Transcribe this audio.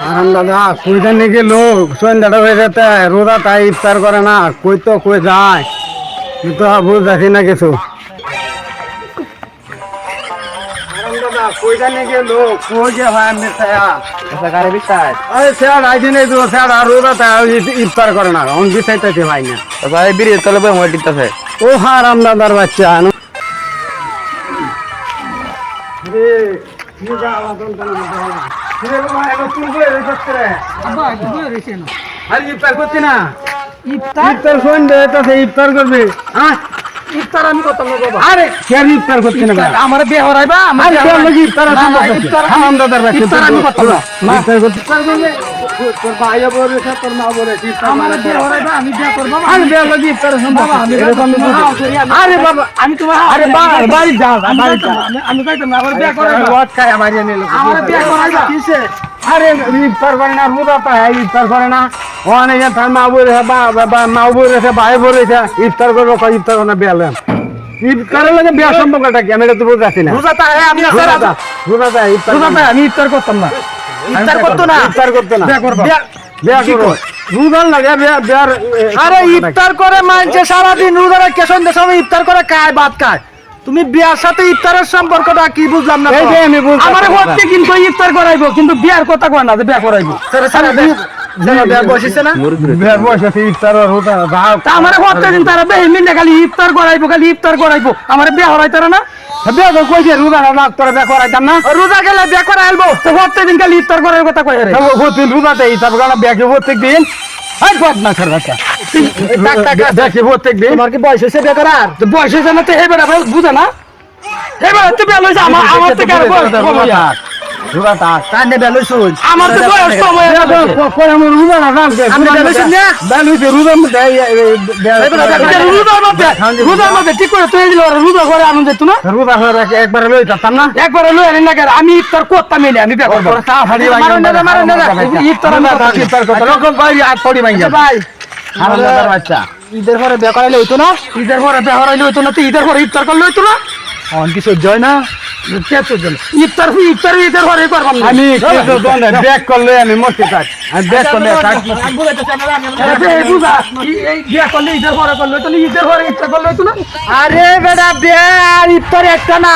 আরাম দাদা কইতে নাকি লোক সন্ধ্যাটা হয়ে যেতে রোজা তাই ইফতার করে না কই তো কই যায় কিন্তু বুঝতেছি না কিছু আরাম দাদা কইতে নাকি লোক কই যে ভাই আমি গাড়ি বিস্তার আরে স্যার আইদিন এই তো স্যার আর রোজা তাই ইফতার করে না অন বিছাইতেছে ভাই না ভাই বিরিয়ে তলে বই মোবাইল টিপতেছে ও হারাম দাদার বাচ্চা রে কি যা আলাদন না রে বাবা এলো তুই বলে রেখছ রে আব্বা একটু বলে রেখে না আর ইফতার করছিস না ইফতার ইফতার সন্ধ্যে তো ইফতার করবে হ্যাঁ ইফতার আমি করতাম না বাবা আরে কে ইফতার করছিস না আমার বিয়ে হরাইবা আমার আরে কে লাগি ইফতার না, না, আছে ইফতার- হারাম দাদার বাচ্চা ইফতার আমি করতাম না। ইফতার করতে পারবে তোর ভাই বলে তোর মা বলে ইফতার আমার বিয়ে হরাইবা আমি বিয়ে করব আরে বে লাগি ইফতার সম্ভব বাবা আমি এরকম আরে বাবা আমি তোমার আরে বাড়ি যা বাড়ি যা আমি কইতাম না আমার বিয়ে করাইবা লট খায় আমার নিয়ে আমার বিয়ে করাইবা কিসে আরে ইফতার করে না রোজা পায় ইফতার করে না ওখানে যে তার মা বলে মা বলে ভাই বলেছে ইফতার করবো ইফতার করে না বেলাম ইফতারের লাগে বিয়া সম্পর্কটা কি আমি এটা তো বুঝাচ্ছি না রোজা তাই আমি আছে রাজা রোজা ইফতার রোজা তাই আমি ইফতার করতাম না ইফতার করতো না ইফতার করতো না বিয়ে করবা বিয়া করবো রোজার লাগে বিয়ার আরে ইফতার করে মানছে সারা দিন রোজা রেখে সন্ধ্যা সময় ইফতার করে খায় ভাত খায় তুমি বিয়ার সাথে ইফতারের সম্পর্কটা কি বুঝলাম না এই যে আমি বুঝতে আমার পারলাম। হচ্ছে কিন্তু ইফতার করাইবো কিন্তু বিয়ার কথা কয় না যে বিয়া করাইবো বিয়া বসেছে না বিয়ার বয়স আছে ইফতার আর রোজা তা আমার হচ্ছে দিন তারা বেহি মিলে খালি ইফতার করাইবো আমার বিয়া হরাই তারা না বিয়া তো কইছে রোজা না তোরা বিয়া করাইতাম না রোজা গেলে বিয়া করা আলবো তো হচ্ছে দিন খালি ইফতার করার কথা কয় রে প্রতিদিন রোজাতে ইফতার করা বিয়াকে প্রত্যেক দিন আর বদনা স্যার বাচ্চা দেখি প্রত্যেক দিন তোমার কি বয়স হয়েছে বিয়া করার তো বয়স হয়েছে না তো এবার বুঝা না এবার তো বিয়া লইছে আমার থেকে আর বয়স কম হইয়া। রোজাটা কান্দে বিয়া লইছ আমার তো বয়স কম হয়ে গেছে কই আমার রোজা না কালকে আমি বেলুইছি না? বেলুইছে রোজার মধ্যে রোজার মধ্যে ঠিক করে তুই দিল রোজা করে আনন্দ যেত না রোজা হয়ে একবারে লই যেতাম না একবারে লই আনি না কেন আমি ইফতার করতাম না আমি বিয়া করবো মারুন না ইফতার আমি করতাম। ইফতার করতে লোকল ভাই আর পড়ি ভাই ভাই হারামজাদার বাচ্চা ঈদের পরে বিয়া করাইলে হইতো না ঈদের পরে বিয়া করাইলে হইতো না তো ঈদের পরে ইফতার করলে হইতো না অন কি সহ্য হয় না ইফতার ঈদের পরে করবাম না আমি ব্যাক করলে আমি মরতে চাই আমি ব্যাক করলে বুঝা এই বিয়া করলে ঈদের পরে করলে হইতো না ঈদের পরে ইফতার করলে হইতো না আরে বেটা বিয়া আর ইফতার একটা না